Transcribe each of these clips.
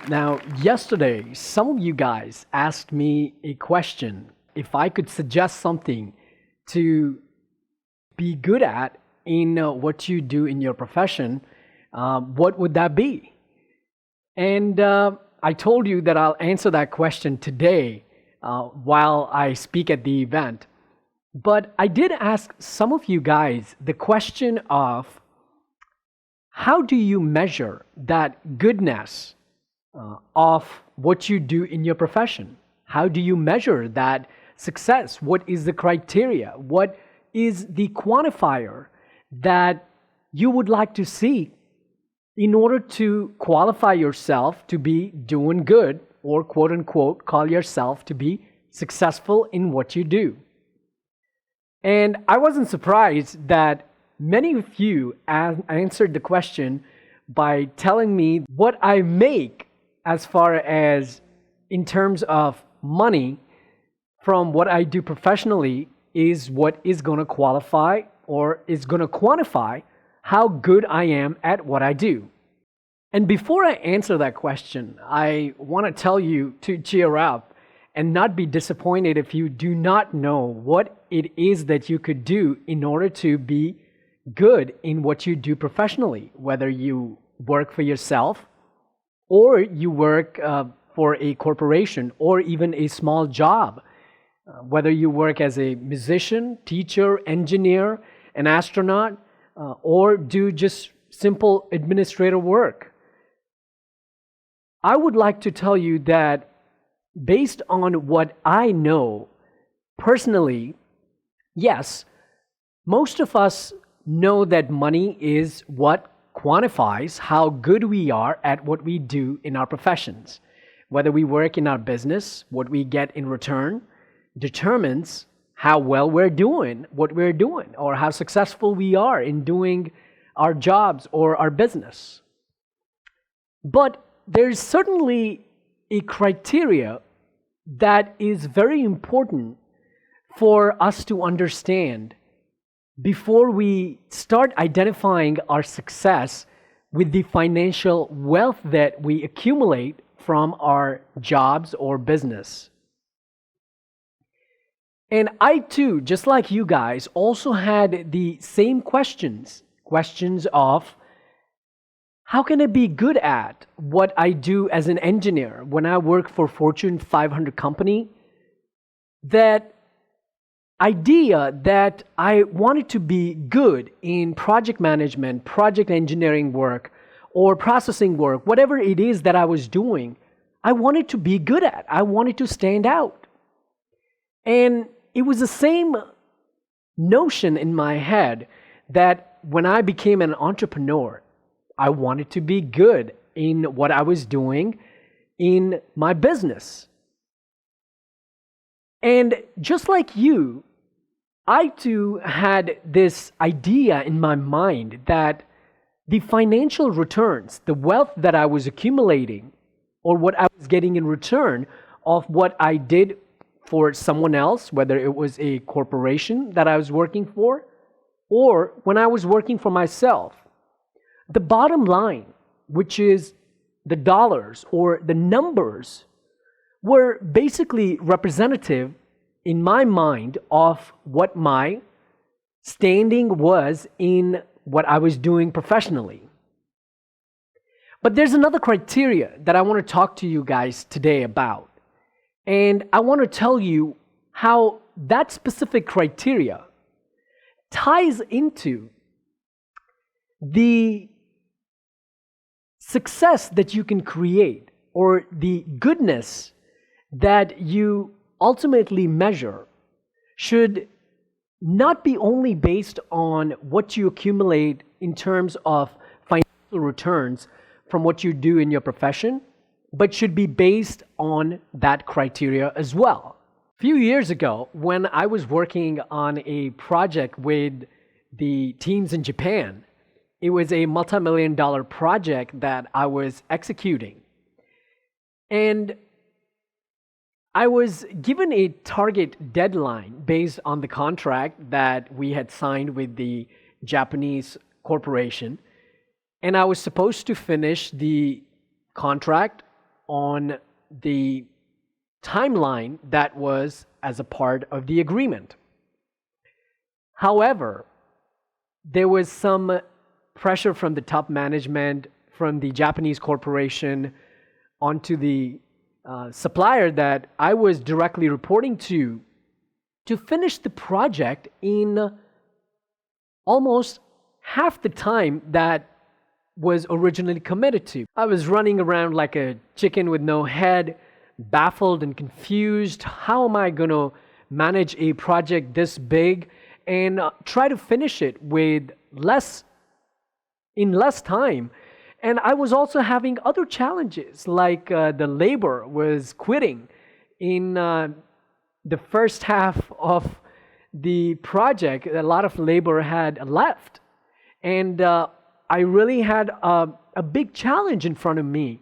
Now, yesterday, some of you guys asked me a question if I could suggest something to be good at in what you do in your profession, what would that be? And I told you that I'll answer that question today while I speak at the event. But I did ask some of you guys the question of how do you measure that goodness of what you do in your profession? How do you measure that success? What is the criteria? What is the quantifier that you would like to see in order to qualify yourself to be doing good, or quote unquote call yourself to be successful in what you do? And I wasn't surprised that many of you answered the question by telling me what I make as far as in terms of money from what I do professionally is what is going to qualify or is going to quantify how good I am at what I do. And before I answer that question, I want to tell you to cheer up and not be disappointed if you do not know what it is that you could do in order to be good in what you do professionally, whether you work for yourself or you work for a corporation or even a small job, whether you work as a musician, teacher, engineer, an astronaut, or do just simple administrative work. I would like to tell you that based on what I know personally, yes, most of us know that money is what quantifies how good we are at what we do in our professions. Whether we work in our business, what we get in return determines how well we're doing what we're doing, or how successful we are in doing our jobs or our business. But there's certainly a criteria that is very important for us to understand before we start identifying our success with the financial wealth that we accumulate from our jobs or business. And I too, just like you guys, also had the same questions of how can I be good at what I do as an engineer when I work for Fortune 500 company? That idea that I wanted to be good in project management, project engineering work, or processing work, whatever it is that I was doing, I wanted to be good at. I wanted to stand out. And it was the same notion in my head that when I became an entrepreneur, I wanted to be good in what I was doing in my business. And just like you, I too had this idea in my mind that the financial returns, the wealth that I was accumulating, or what I was getting in return of what I did for someone else, whether it was a corporation that I was working for, or when I was working for myself, the bottom line, which is the dollars or the numbers, were basically representative in my mind of what my standing was in what I was doing professionally. But there's another criteria that I want to talk to you guys today about. And I want to tell you how that specific criteria ties into the success that you can create, or the goodness that you ultimately measure should not be only based on what you accumulate in terms of financial returns from what you do in your profession, but should be based on that criteria as well. A few years ago, when I was working on a project with the teams in Japan, it was a multi-million-dollar project that I was executing. And I was given a target deadline based on the contract that we had signed with the Japanese corporation. And I was supposed to finish the contract on the timeline that was as a part of the agreement. However, there was some pressure from the top management, from the Japanese corporation, onto the supplier that I was directly reporting to finish the project in almost half the time that was originally committed to. I was running around like a chicken with no head, baffled and confused. How am I going to manage a project this big and try to finish it with less time? And I was also having other challenges, like the labor was quitting in the first half of the project. A lot of labor had left, and I really had a big challenge in front of me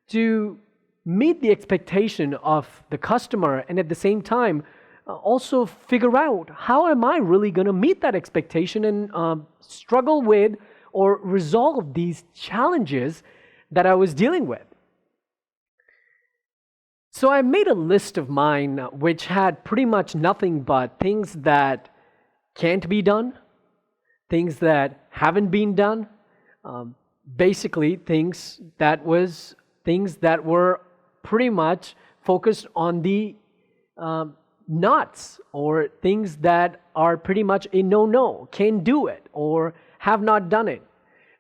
to meet the expectation of the customer, and at the same time also figure out how am I really going to meet that expectation and struggle with or resolve these challenges that I was dealing with. So I made a list of mine which had pretty much nothing but things that can't be done, things that haven't been done, basically things that were pretty much focused on the nots, or things that are pretty much a no, can't do it, or have not done it,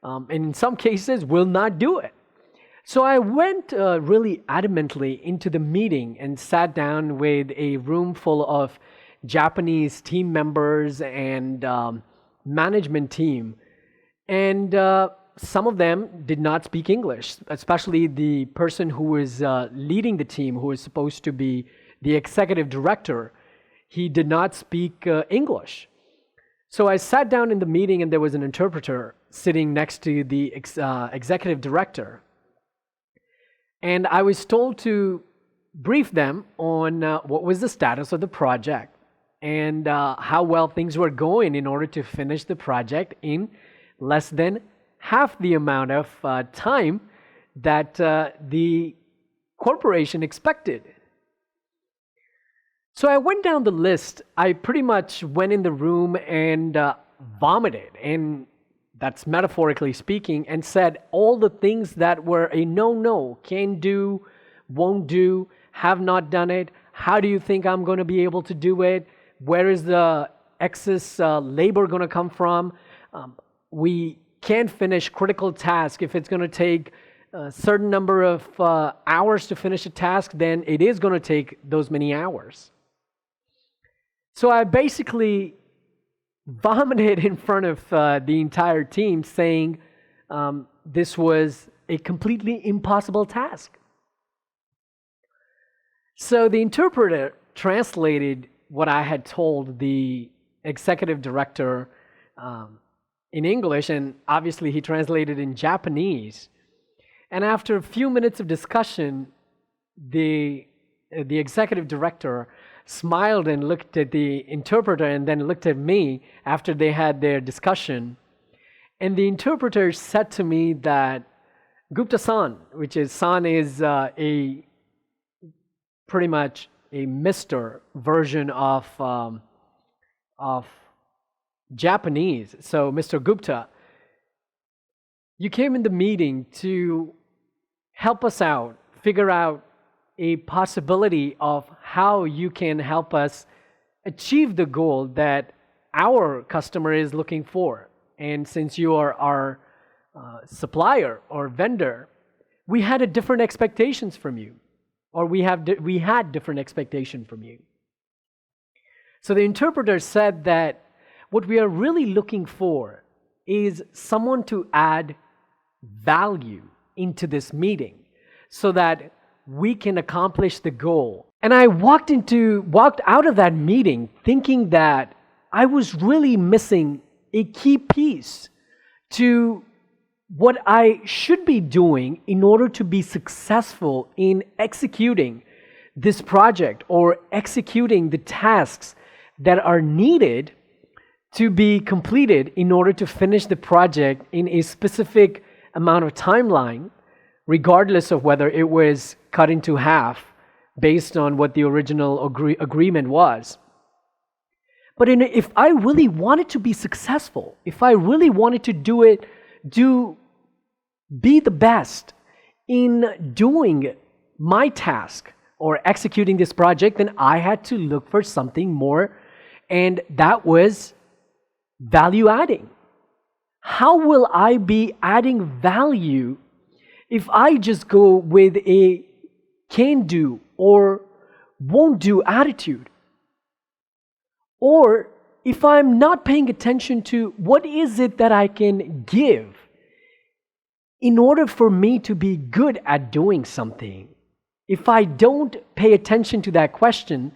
and in some cases will not do it. So I went really adamantly into the meeting and sat down with a room full of Japanese team members and management team, and some of them did not speak English, especially the person who was leading the team, who was supposed to be the executive director. He did not speak English. So I sat down in the meeting, and there was an interpreter sitting next to the executive director. And I was told to brief them on what was the status of the project and how well things were going in order to finish the project in less than half the amount of time that the corporation expected. So I went down the list. I pretty much went in the room and vomited, and that's metaphorically speaking, and said all the things that were a no, can't do, won't do, have not done it. How do you think I'm going to be able to do it? Where is the excess labor going to come from? We can't finish critical tasks. If it's going to take a certain number of hours to finish a task, then it is going to take those many hours. So I basically vomited in front of the entire team, saying this was a completely impossible task. So the interpreter translated what I had told the executive director in English, and obviously he translated in Japanese. And after a few minutes of discussion, the executive director smiled and looked at the interpreter and then looked at me after they had their discussion. And the interpreter said to me that Gupta-san, which is san is a pretty much a Mr. version of Japanese. So Mr. Gupta, you came in the meeting to help us out, figure out a possibility of how you can help us achieve the goal that our customer is looking for. And since you are our supplier or vendor, we had a different expectations from you, or we had different expectation from you. So the interpreter said that what we are really looking for is someone to add value into this meeting so that we can accomplish the goal. And I walked out of that meeting thinking that I was really missing a key piece to what I should be doing in order to be successful in executing this project or executing the tasks that are needed to be completed in order to finish the project in a specific amount of timeline, regardless of whether it was cut into half based on what the original agreement was. But if I really wanted to be successful, if I really wanted to be the best in doing my task or executing this project, then I had to look for something more, and that was value adding. How will I be adding value if I just go with a can do or won't do attitude? Or if I'm not paying attention to what is it that I can give in order for me to be good at doing something, if I don't pay attention to that question,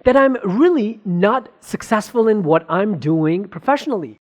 then I'm really not successful in what I'm doing professionally.